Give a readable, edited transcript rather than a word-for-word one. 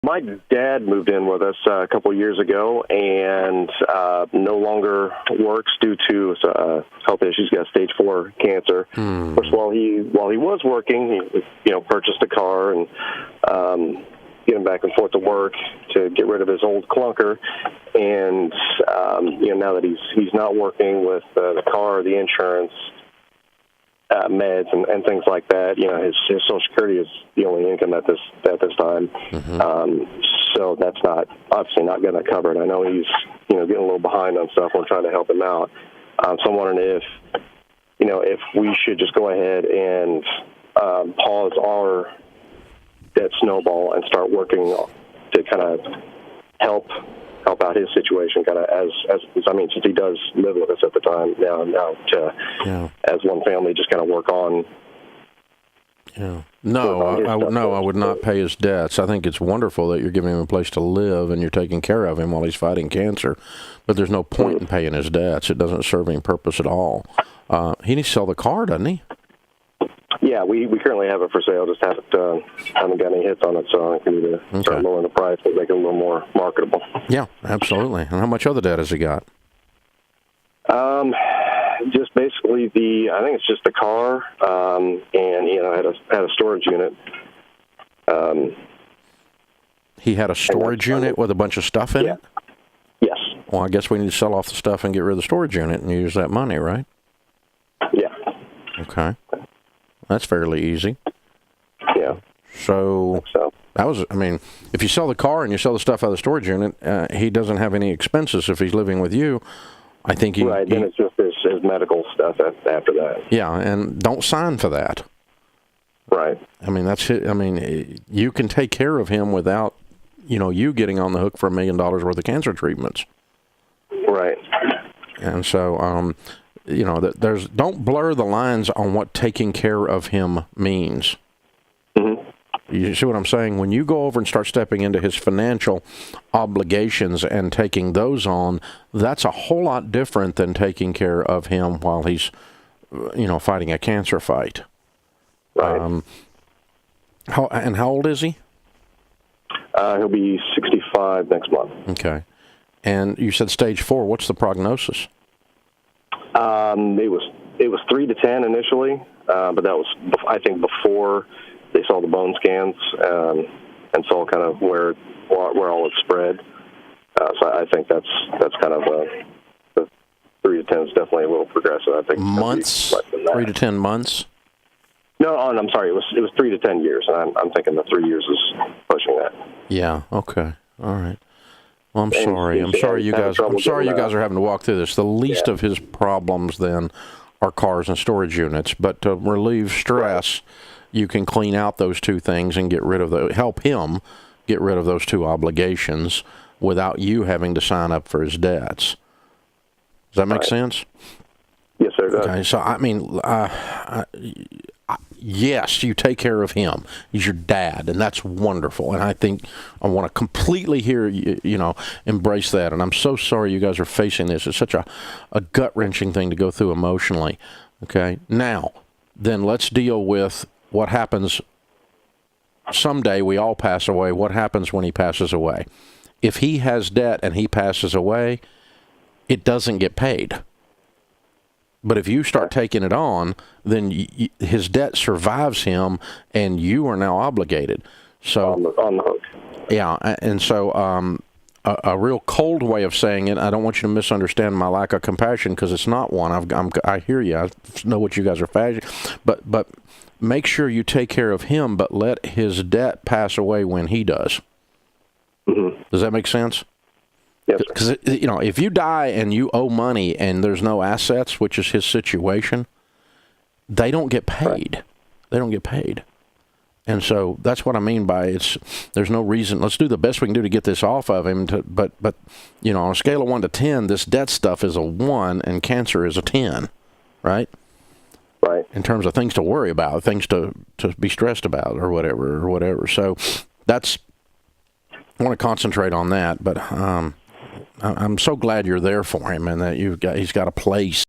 My dad moved in with us a couple of years ago and no longer works due to health issues. He's got stage 4 cancer. Of course, while he was working, he purchased a car and getting back and forth to work to get rid of his old clunker. And now that he's not working with the car, the insurance, meds and things like that, his Social Security is the only income at this time. So that's obviously not going to cover it. I know he's getting a little behind on stuff. We're trying to help him out. So I'm wondering if we should just go ahead and pause our debt snowball and start working to kind of help out his situation, kind of since he does live with us at the time as one family, just kind of work on. Yeah. No, I would not pay his debts. I think it's wonderful that you're giving him a place to live and you're taking care of him while he's fighting cancer, but there's no point in paying his debts. It doesn't serve any purpose at all. He needs to sell the car, doesn't he? Yeah, we currently have it for sale. Just haven't got any hits on it, so I can either start lowering the price and make it a little more marketable. Yeah, absolutely. And how much other debt has he got? Just basically I think it's just the car, and had a storage unit. He had a storage unit with a bunch of stuff in it? Yes. Well, I guess we need to sell off the stuff and get rid of the storage unit and use that money, right? Yeah. Okay. That's fairly easy. Yeah. So if you sell the car and you sell the stuff out of the storage unit, he doesn't have any expenses if he's living with you. I think then it's just his medical stuff after that. Yeah, and don't sign for that. Right. I mean, that's it. I mean, you can take care of him without, you getting on the hook for $1 million worth of cancer treatments. Right. And so, don't blur the lines on what taking care of him means. You see what I'm saying? When you go over and start stepping into his financial obligations and taking those on, that's a whole lot different than taking care of him while he's, fighting a cancer fight. Right. How old is he? He'll be 65 next month. Okay. And you said stage 4. What's the prognosis? It was 3 to 10 initially, but that was, I think, before they saw the bone scans and saw kind of where all it spread. So I think that's kind of the 3 to 10 is definitely a little progressive. I think months, 3 to 10 months. No, I'm sorry. It was 3 to 10 years, and I'm thinking the 3 years is pushing that. Yeah. Okay. All right. Well, I'm sorry. I'm sorry you guys are having to walk through this. The least of his problems then are cars and storage units. But to relieve stress, you can clean out those two things and help him get rid of those two obligations without you having to sign up for his debts. Does that make sense? Yes, sir. Okay. So I mean, yes, you take care of him. He's your dad, and that's wonderful. And I think I want to completely hear you embrace that. And I'm so sorry you guys are facing this. It's such a gut-wrenching thing to go through emotionally. Okay, now then let's deal with what happens. Someday we all pass away. What happens when he passes away? If he has debt and he passes away, it doesn't get paid. But if you start taking it on, then his debt survives him, and you are now obligated. So on the hook. Yeah, and so a real cold way of saying it. I don't want you to misunderstand my lack of compassion, because it's not one. I hear you. I know what you guys are facing, but make sure you take care of him, but let his debt pass away when he does. Mm-hmm. Does that make sense? Because, if you die and you owe money and there's no assets, which is his situation, they don't get paid. Right. They don't get paid. And so that's what I mean by there's no reason. Let's do the best we can do to get this off of him. But on a scale of 1 to 10, this debt stuff is a 1 and cancer is a 10, right? Right. In terms of things to worry about, things to be stressed about or whatever. So I want to concentrate on that, but I'm so glad you're there for him and that he's got a place